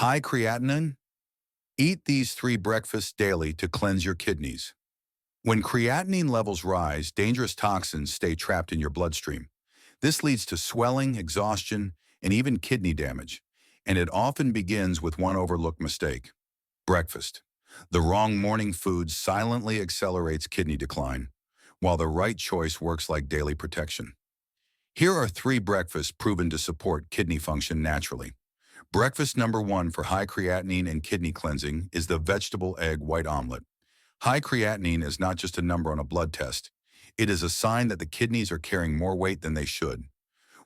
High creatinine? Eat these 3 breakfasts daily to cleanse your kidneys. When creatinine levels rise, dangerous toxins stay trapped in your bloodstream. This leads to swelling, exhaustion, and even kidney damage. And it often begins with one overlooked mistake: breakfast. The wrong morning food silently accelerates kidney decline, while the right choice works like daily protection. Here are 3 breakfasts proven to support kidney function naturally. Breakfast number 1 for high creatinine and kidney cleansing is the vegetable egg white omelet. High creatinine is not just a number on a blood test. It is a sign that the kidneys are carrying more weight than they should.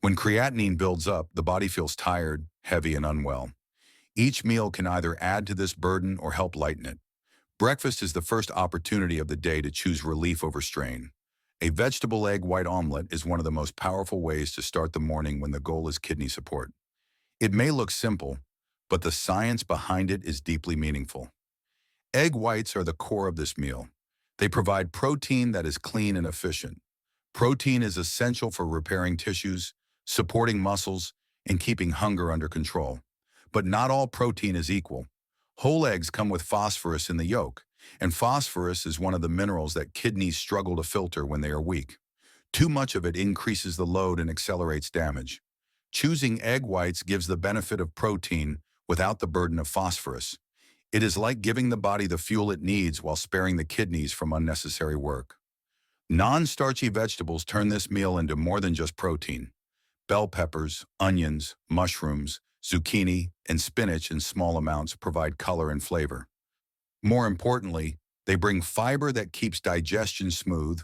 When creatinine builds up, the body feels tired, heavy, and unwell. Each meal can either add to this burden or help lighten it. Breakfast is the first opportunity of the day to choose relief over strain. A vegetable egg white omelet is one of the most powerful ways to start the morning when the goal is kidney support. It may look simple, but the science behind it is deeply meaningful. Egg whites are the core of this meal. They provide protein that is clean and efficient. Protein is essential for repairing tissues, supporting muscles, and keeping hunger under control. But not all protein is equal. Whole eggs come with phosphorus in the yolk, and phosphorus is one of the minerals that kidneys struggle to filter when they are weak. Too much of it increases the load and accelerates damage. Choosing egg whites gives the benefit of protein without the burden of phosphorus. It is like giving the body the fuel it needs while sparing the kidneys from unnecessary work. Non-starchy vegetables turn this meal into more than just protein. Bell peppers, onions, mushrooms, zucchini, and spinach in small amounts provide color and flavor. More importantly, they bring fiber that keeps digestion smooth,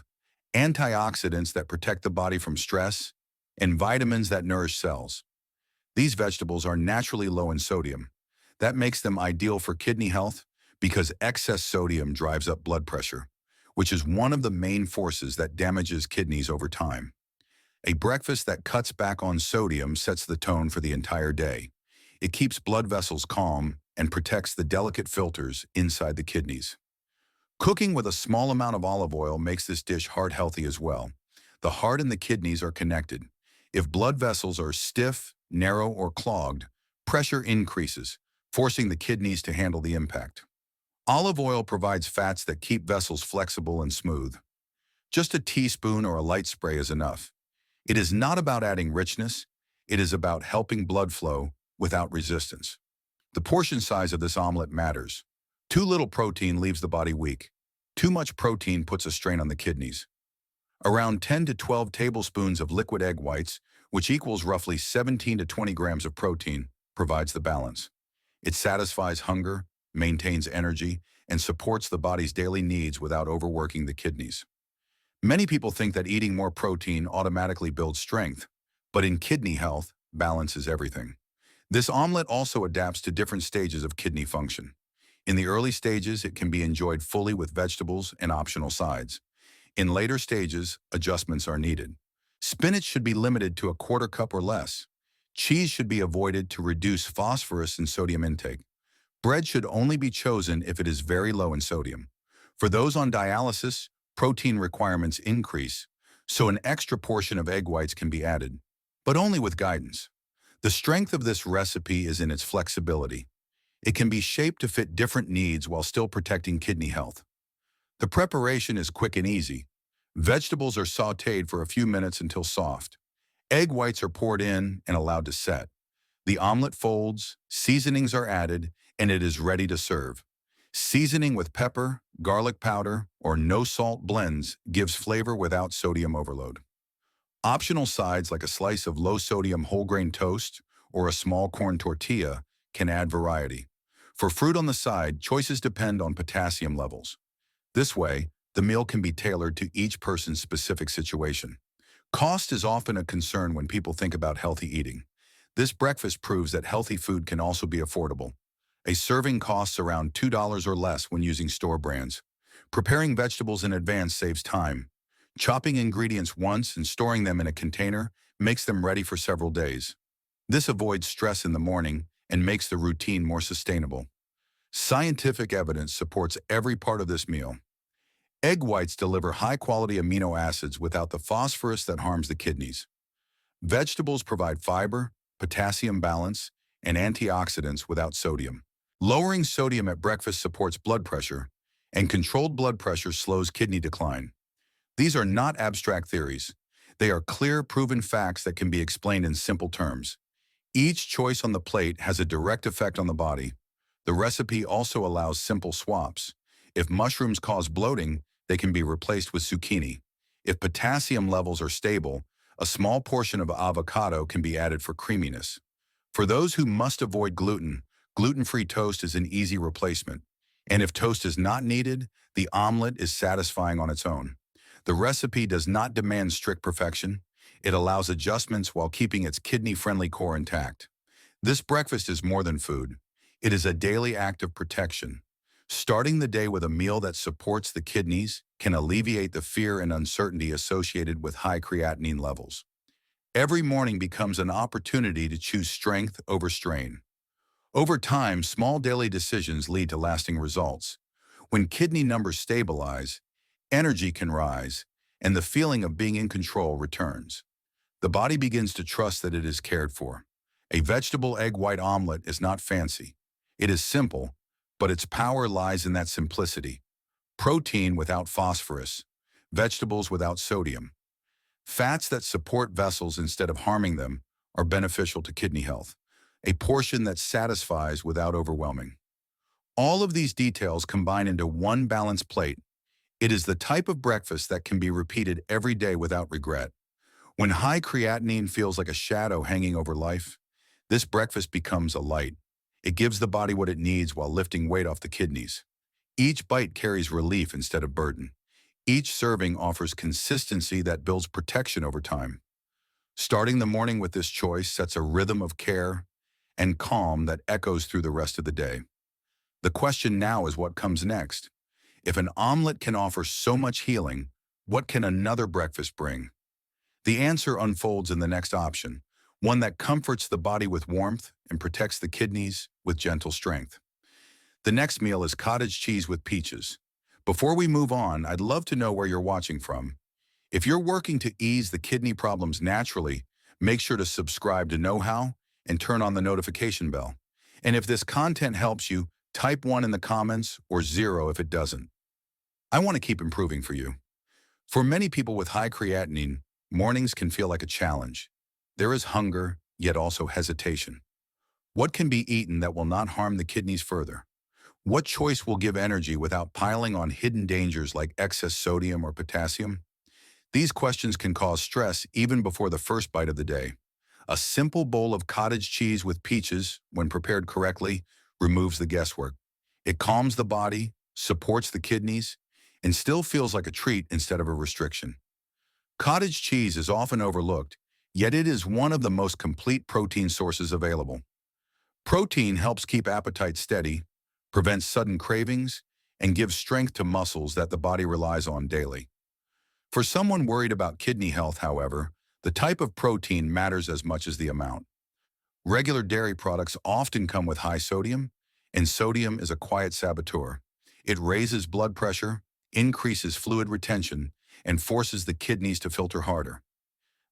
antioxidants that protect the body from stress, and vitamins that nourish cells. These vegetables are naturally low in sodium. That makes them ideal for kidney health because excess sodium drives up blood pressure, which is one of the main forces that damages kidneys over time. A breakfast that cuts back on sodium sets the tone for the entire day. It keeps blood vessels calm and protects the delicate filters inside the kidneys. Cooking with a small amount of olive oil makes this dish heart-healthy as well. The heart and the kidneys are connected. If blood vessels are stiff, narrow, or clogged, pressure increases, forcing the kidneys to handle the impact. Olive oil provides fats that keep vessels flexible and smooth. Just a teaspoon or a light spray is enough. It is not about adding richness, it is about helping blood flow without resistance. The portion size of this omelet matters. Too little protein leaves the body weak. Too much protein puts a strain on the kidneys. Around 10 to 12 tablespoons of liquid egg whites, which equals roughly 17 to 20 grams of protein, provides the balance. It satisfies hunger, maintains energy, and supports the body's daily needs without overworking the kidneys. Many people think that eating more protein automatically builds strength, but in kidney health, balance is everything. This omelet also adapts to different stages of kidney function. In the early stages, it can be enjoyed fully with vegetables and optional sides. In later stages, adjustments are needed. Spinach should be limited to a quarter cup or less. Cheese should be avoided to reduce phosphorus and sodium intake. Bread should only be chosen if it is very low in sodium. For those on dialysis, protein requirements increase, so an extra portion of egg whites can be added, but only with guidance. The strength of this recipe is in its flexibility. It can be shaped to fit different needs while still protecting kidney health. The preparation is quick and easy. Vegetables are sautéed for a few minutes until soft. Egg whites are poured in and allowed to set. The omelet folds, seasonings are added, and it is ready to serve. Seasoning with pepper, garlic powder, or no-salt blends gives flavor without sodium overload. Optional sides like a slice of low-sodium whole-grain toast or a small corn tortilla can add variety. For fruit on the side, choices depend on potassium levels. This way, the meal can be tailored to each person's specific situation. Cost is often a concern when people think about healthy eating. This breakfast proves that healthy food can also be affordable. A serving costs around $2 or less when using store brands. Preparing vegetables in advance saves time. Chopping ingredients once and storing them in a container makes them ready for several days. This avoids stress in the morning and makes the routine more sustainable. Scientific evidence supports every part of this meal. Egg whites deliver high-quality amino acids without the phosphorus that harms the kidneys. Vegetables provide fiber, potassium balance, and antioxidants without sodium. Lowering sodium at breakfast supports blood pressure, and controlled blood pressure slows kidney decline. These are not abstract theories. They are clear, proven facts that can be explained in simple terms. Each choice on the plate has a direct effect on the body. The recipe also allows simple swaps. If mushrooms cause bloating, they can be replaced with zucchini. If potassium levels are stable, a small portion of avocado can be added for creaminess. For those who must avoid gluten, gluten-free toast is an easy replacement. And if toast is not needed, the omelet is satisfying on its own. The recipe does not demand strict perfection. It allows adjustments while keeping its kidney-friendly core intact. This breakfast is more than food. It is a daily act of protection. Starting the day with a meal that supports the kidneys can alleviate the fear and uncertainty associated with high creatinine levels. Every morning becomes an opportunity to choose strength over strain. Over time, small daily decisions lead to lasting results. When kidney numbers stabilize, energy can rise, and the feeling of being in control returns. The body begins to trust that it is cared for. A vegetable egg white omelet is not fancy. It is simple, but its power lies in that simplicity. Protein without phosphorus, vegetables without sodium. Fats that support vessels instead of harming them are beneficial to kidney health. A portion that satisfies without overwhelming. All of these details combine into one balanced plate. It is the type of breakfast that can be repeated every day without regret. When high creatinine feels like a shadow hanging over life, this breakfast becomes a light. It gives the body what it needs while lifting weight off the kidneys. Each bite carries relief instead of burden. Each serving offers consistency that builds protection over time. Starting the morning with this choice sets a rhythm of care and calm that echoes through the rest of the day. The question now is what comes next. If an omelet can offer so much healing, what can another breakfast bring? The answer unfolds in the next option, one that comforts the body with warmth and protects the kidneys with gentle strength. The next meal is cottage cheese with peaches. Before we move on, I'd love to know where you're watching from. If you're working to ease the kidney problems naturally, make sure to subscribe to Knowhow and turn on the notification bell. And if this content helps you, type 1 in the comments or 0 if it doesn't. I want to keep improving for you. For many people with high creatinine, mornings can feel like a challenge. There is hunger, yet also hesitation. What can be eaten that will not harm the kidneys further? What choice will give energy without piling on hidden dangers like excess sodium or potassium? These questions can cause stress even before the first bite of the day. A simple bowl of cottage cheese with peaches, when prepared correctly, removes the guesswork. It calms the body, supports the kidneys, and still feels like a treat instead of a restriction. Cottage cheese is often overlooked, yet it is one of the most complete protein sources available. Protein helps keep appetite steady, prevents sudden cravings, and gives strength to muscles that the body relies on daily. For someone worried about kidney health, however, the type of protein matters as much as the amount. Regular dairy products often come with high sodium, and sodium is a quiet saboteur. It raises blood pressure, increases fluid retention, and forces the kidneys to filter harder.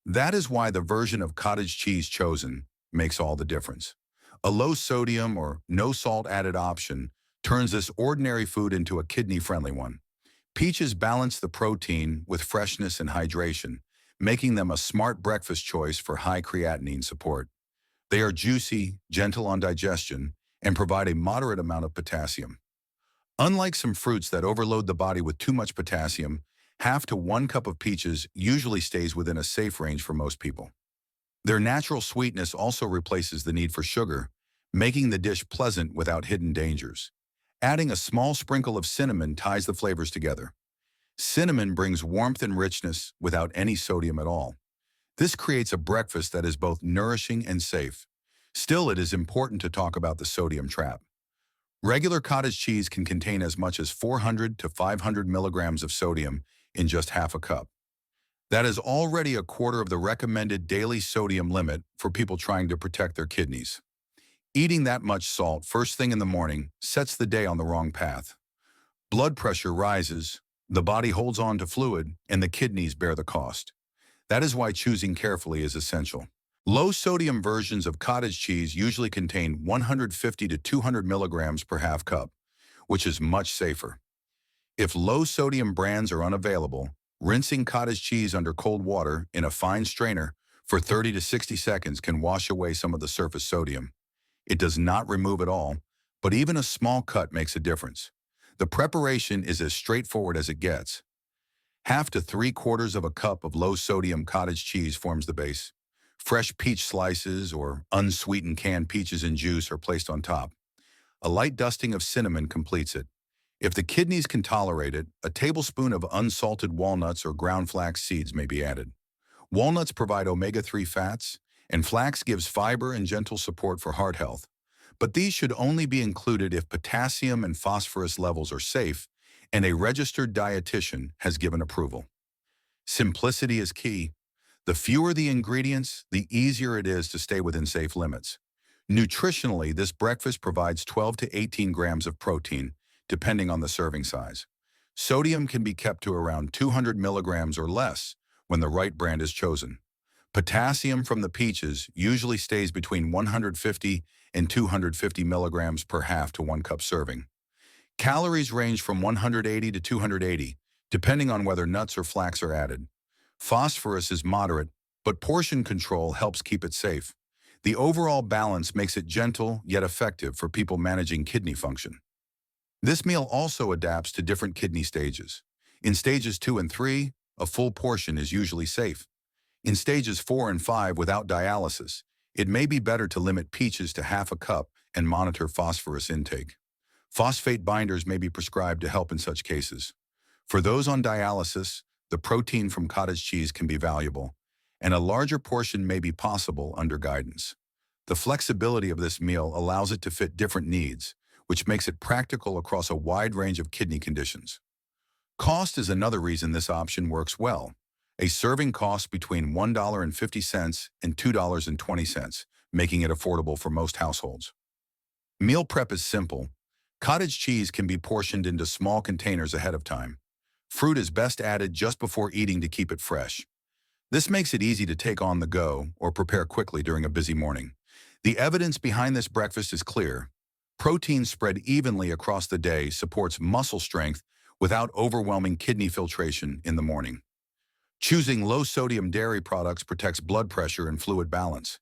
That is why the version of cottage cheese chosen makes all the difference. A low sodium or no salt added option turns this ordinary food into a kidney-friendly one. Peaches balance the protein with freshness and hydration, making them a smart breakfast choice for high creatinine support. They are juicy, gentle on digestion, and provide a moderate amount of potassium. Unlike some fruits that overload the body with too much potassium, half to 1 cup of peaches usually stays within a safe range for most people. Their natural sweetness also replaces the need for sugar, making the dish pleasant without hidden dangers. Adding a small sprinkle of cinnamon ties the flavors together. Cinnamon brings warmth and richness without any sodium at all. This creates a breakfast that is both nourishing and safe. Still, it is important to talk about the sodium trap. Regular cottage cheese can contain as much as 400 to 500 milligrams of sodium in just half a cup. That is already a quarter of the recommended daily sodium limit for people trying to protect their kidneys. Eating that much salt first thing in the morning sets the day on the wrong path. Blood pressure rises, the body holds on to fluid, and the kidneys bear the cost. That is why choosing carefully is essential. Low-sodium versions of cottage cheese usually contain 150 to 200 milligrams per half cup, which is much safer. If low-sodium brands are unavailable, rinsing cottage cheese under cold water in a fine strainer for 30 to 60 seconds can wash away some of the surface sodium. It does not remove it all, but even a small cut makes a difference. The preparation is as straightforward as it gets. Half to 3/4 of a cup of low-sodium cottage cheese forms the base. Fresh peach slices or unsweetened canned peaches in juice are placed on top. A light dusting of cinnamon completes it. If the kidneys can tolerate it, a tablespoon of unsalted walnuts or ground flax seeds may be added. Walnuts provide omega-3 fats, and flax gives fiber and gentle support for heart health. But these should only be included if potassium and phosphorus levels are safe and a registered dietitian has given approval. Simplicity is key. The fewer the ingredients, the easier it is to stay within safe limits. Nutritionally, this breakfast provides 12 to 18 grams of protein, depending on the serving size. Sodium can be kept to around 200 milligrams or less when the right brand is chosen. Potassium from the peaches usually stays between 150 and 250 milligrams per half to 1 cup serving. Calories range from 180 to 280, depending on whether nuts or flax are added. Phosphorus is moderate, but portion control helps keep it safe. The overall balance makes it gentle yet effective for people managing kidney function. This meal also adapts to different kidney stages. In stages 2 and 3, a full portion is usually safe. In stages 4 and 5 without dialysis, it may be better to limit peaches to half a cup and monitor phosphorus intake. Phosphate binders may be prescribed to help in such cases. For those on dialysis, the protein from cottage cheese can be valuable, and a larger portion may be possible under guidance. The flexibility of this meal allows it to fit different needs, which makes it practical across a wide range of kidney conditions. Cost is another reason this option works well. A serving costs between $1.50 and $2.20, making it affordable for most households. Meal prep is simple. Cottage cheese can be portioned into small containers ahead of time. Fruit is best added just before eating to keep it fresh. This makes it easy to take on the go or prepare quickly during a busy morning. The evidence behind this breakfast is clear. Protein spread evenly across the day supports muscle strength without overwhelming kidney filtration in the morning. Choosing low-sodium dairy products protects blood pressure and fluid balance.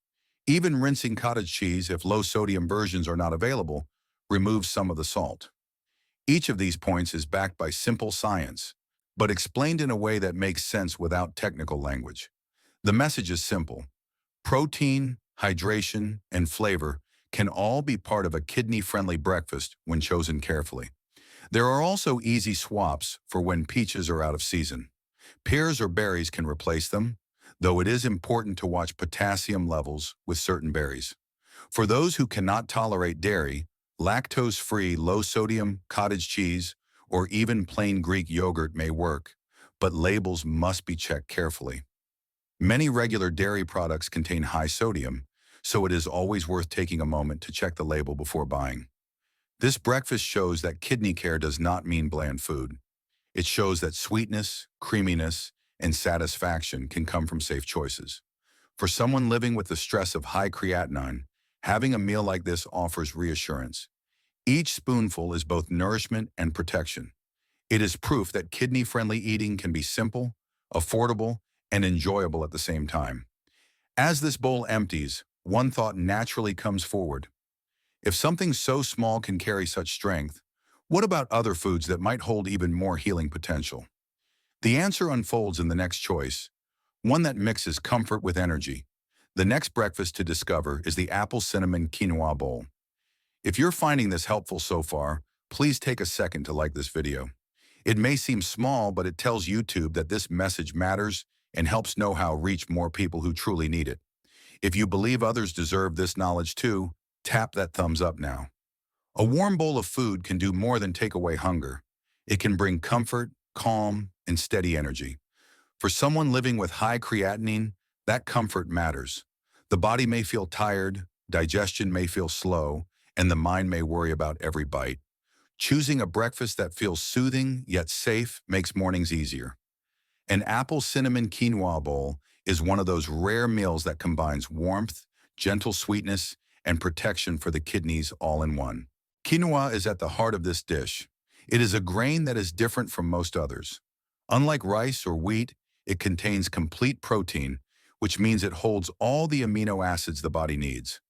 Even rinsing cottage cheese, if low-sodium versions are not available, removes some of the salt. Each of these points is backed by simple science, but explained in a way that makes sense without technical language. The message is simple. Protein, hydration, and flavor can all be part of a kidney-friendly breakfast when chosen carefully. There are also easy swaps for when peaches are out of season. Pears or berries can replace them, though it is important to watch potassium levels with certain berries. For those who cannot tolerate dairy, lactose-free low-sodium cottage cheese or even plain Greek yogurt may work, but labels must be checked carefully. Many regular dairy products contain high sodium, so it is always worth taking a moment to check the label before buying. This breakfast shows that kidney care does not mean bland food. It shows that sweetness, creaminess, and satisfaction can come from safe choices. For someone living with the stress of high creatinine, having a meal like this offers reassurance. Each spoonful is both nourishment and protection. It is proof that kidney-friendly eating can be simple, affordable, and enjoyable at the same time. As this bowl empties, one thought naturally comes forward. If something so small can carry such strength, what about other foods that might hold even more healing potential? The answer unfolds in the next choice, one that mixes comfort with energy. The next breakfast to discover is the apple cinnamon quinoa bowl. If you're finding this helpful so far, please take a second to like this video. It may seem small, but it tells YouTube that this message matters and helps Knowhow reach more people who truly need it. If you believe others deserve this knowledge too, tap that thumbs up now. A warm bowl of food can do more than take away hunger. It can bring comfort, calm, and steady energy. For someone living with high creatinine, that comfort matters. The body may feel tired, digestion may feel slow, and the mind may worry about every bite. Choosing a breakfast that feels soothing yet safe makes mornings easier. An apple cinnamon quinoa bowl is one of those rare meals that combines warmth, gentle sweetness, and protection for the kidneys all in one. Quinoa is at the heart of this dish. It is a grain that is different from most others. Unlike rice or wheat, it contains complete protein, which means it holds all the amino acids the body needs.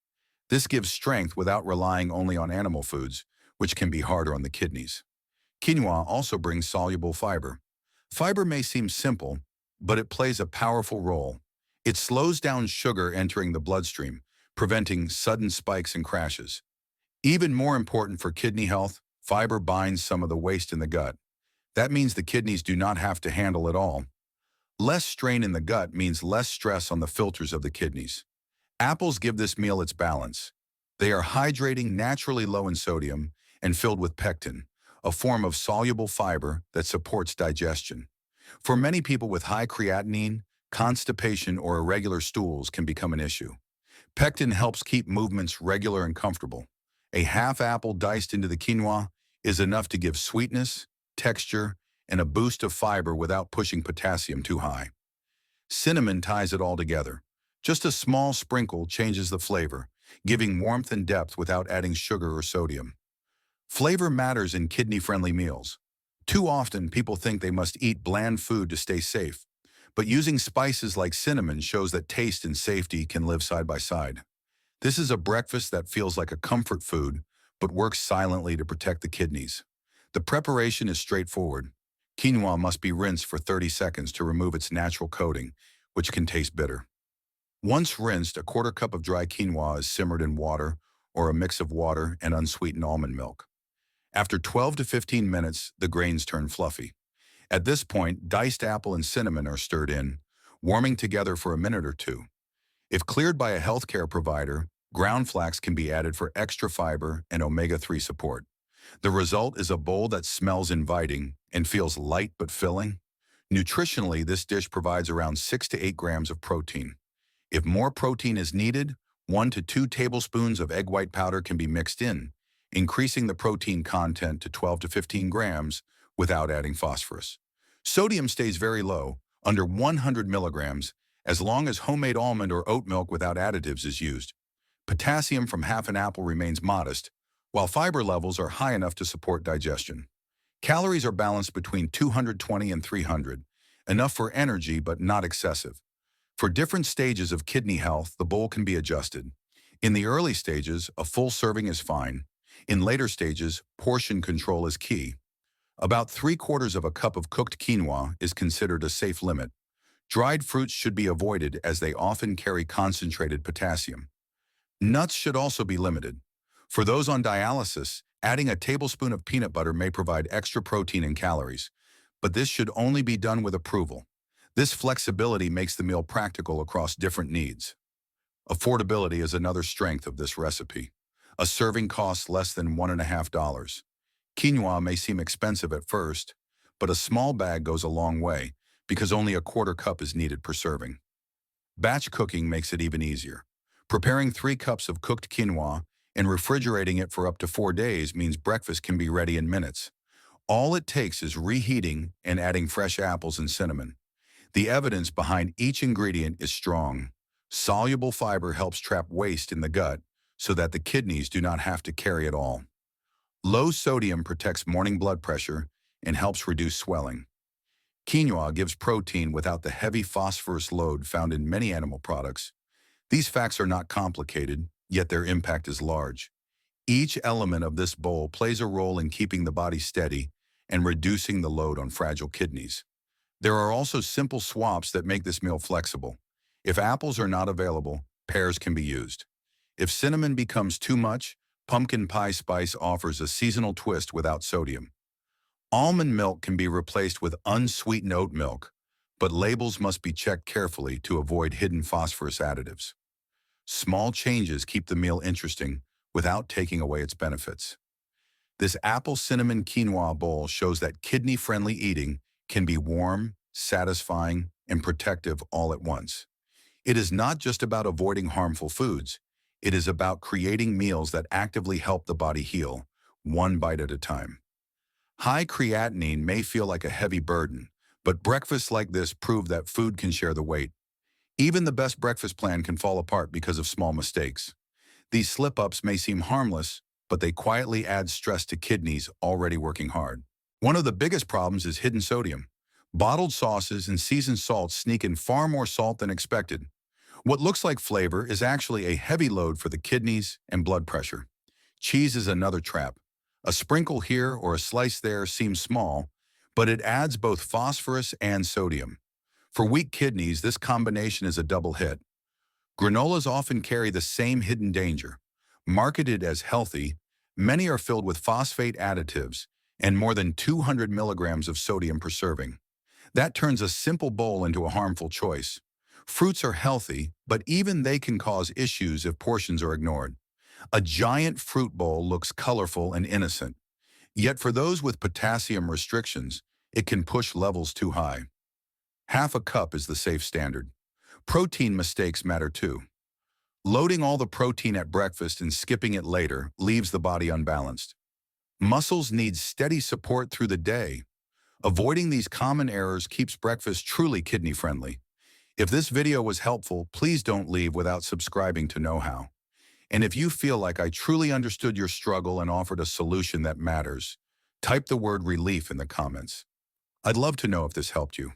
This gives strength without relying only on animal foods, which can be harder on the kidneys. Quinoa also brings soluble fiber. Fiber may seem simple, but it plays a powerful role. It slows down sugar entering the bloodstream, preventing sudden spikes and crashes. Even more important for kidney health, fiber binds some of the waste in the gut. That means the kidneys do not have to handle it all. Less strain in the gut means less stress on the filters of the kidneys. Apples give this meal its balance. They are hydrating, naturally low in sodium, and filled with pectin, a form of soluble fiber that supports digestion. For many people with high creatinine, constipation or irregular stools can become an issue. Pectin helps keep movements regular and comfortable. A half apple diced into the quinoa is enough to give sweetness, texture, and a boost of fiber without pushing potassium too high. Cinnamon ties it all together. Just a small sprinkle changes the flavor, giving warmth and depth without adding sugar or sodium. Flavor matters in kidney-friendly meals. Too often, people think they must eat bland food to stay safe, but using spices like cinnamon shows that taste and safety can live side by side. This is a breakfast that feels like a comfort food, but works silently to protect the kidneys. The preparation is straightforward. Quinoa must be rinsed for 30 seconds to remove its natural coating, which can taste bitter. Once rinsed, a quarter cup of dry quinoa is simmered in water or a mix of water and unsweetened almond milk. After 12 to 15 minutes, the grains turn fluffy. At this point, diced apple and cinnamon are stirred in, warming together for a minute or two. If cleared by a healthcare provider, ground flax can be added for extra fiber and omega-3 support. The result is a bowl that smells inviting and feels light but filling. Nutritionally, this dish provides around 6 to 8 grams of protein. If more protein is needed, 1 to 2 tablespoons of egg white powder can be mixed in, increasing the protein content to 12 to 15 grams without adding phosphorus. Sodium stays very low, under 100 milligrams, as long as homemade almond or oat milk without additives is used. Potassium from half an apple remains modest, while fiber levels are high enough to support digestion. Calories are balanced between 220 and 300, enough for energy but not excessive. For different stages of kidney health, the bowl can be adjusted. In the early stages, a full serving is fine. In later stages, portion control is key. About 3/4 of a cup of cooked quinoa is considered a safe limit. Dried fruits should be avoided as they often carry concentrated potassium. Nuts should also be limited. For those on dialysis, adding a tablespoon of peanut butter may provide extra protein and calories, but this should only be done with approval. This flexibility makes the meal practical across different needs. Affordability is another strength of this recipe. A serving costs less than $1.50. Quinoa may seem expensive at first, but a small bag goes a long way because only a quarter cup is needed per serving. Batch cooking makes it even easier. Preparing 3 cups of cooked quinoa and refrigerating it for up to 4 days means breakfast can be ready in minutes. All it takes is reheating and adding fresh apples and cinnamon. The evidence behind each ingredient is strong. Soluble fiber helps trap waste in the gut so that the kidneys do not have to carry it all. Low sodium protects morning blood pressure and helps reduce swelling. Quinoa gives protein without the heavy phosphorus load found in many animal products. These facts are not complicated, yet their impact is large. Each element of this bowl plays a role in keeping the body steady and reducing the load on fragile kidneys. There are also simple swaps that make this meal flexible. If apples are not available, pears can be used. If cinnamon becomes too much, pumpkin pie spice offers a seasonal twist without sodium. Almond milk can be replaced with unsweetened oat milk, but labels must be checked carefully to avoid hidden phosphorus additives. Small changes keep the meal interesting without taking away its benefits. This apple cinnamon quinoa bowl shows that kidney-friendly eating can be warm, satisfying, and protective all at once. It is not just about avoiding harmful foods. It is about creating meals that actively help the body heal, one bite at a time. High creatinine may feel like a heavy burden, but breakfasts like this prove that food can share the weight. Even the best breakfast plan can fall apart because of small mistakes. These slip-ups may seem harmless, but they quietly add stress to kidneys already working hard. One of the biggest problems is hidden sodium. Bottled sauces and seasoned salts sneak in far more salt than expected. What looks like flavor is actually a heavy load for the kidneys and blood pressure. Cheese is another trap. A sprinkle here or a slice there seems small, but it adds both phosphorus and sodium. For weak kidneys, this combination is a double hit. Granolas often carry the same hidden danger. Marketed as healthy, many are filled with phosphate additives and more than 200 milligrams of sodium per serving. That turns a simple bowl into a harmful choice. Fruits are healthy, but even they can cause issues if portions are ignored. A giant fruit bowl looks colorful and innocent, yet for those with potassium restrictions, it can push levels too high. Half a cup is the safe standard. Protein mistakes matter too. Loading all the protein at breakfast and skipping it later leaves the body unbalanced. Muscles need steady support through the day. Avoiding these common errors keeps breakfast truly kidney-friendly. If this video was helpful, please don't leave without subscribing to Knowhow. And if you feel like I truly understood your struggle and offered a solution that matters, type the word relief in the comments. I'd love to know if this helped you.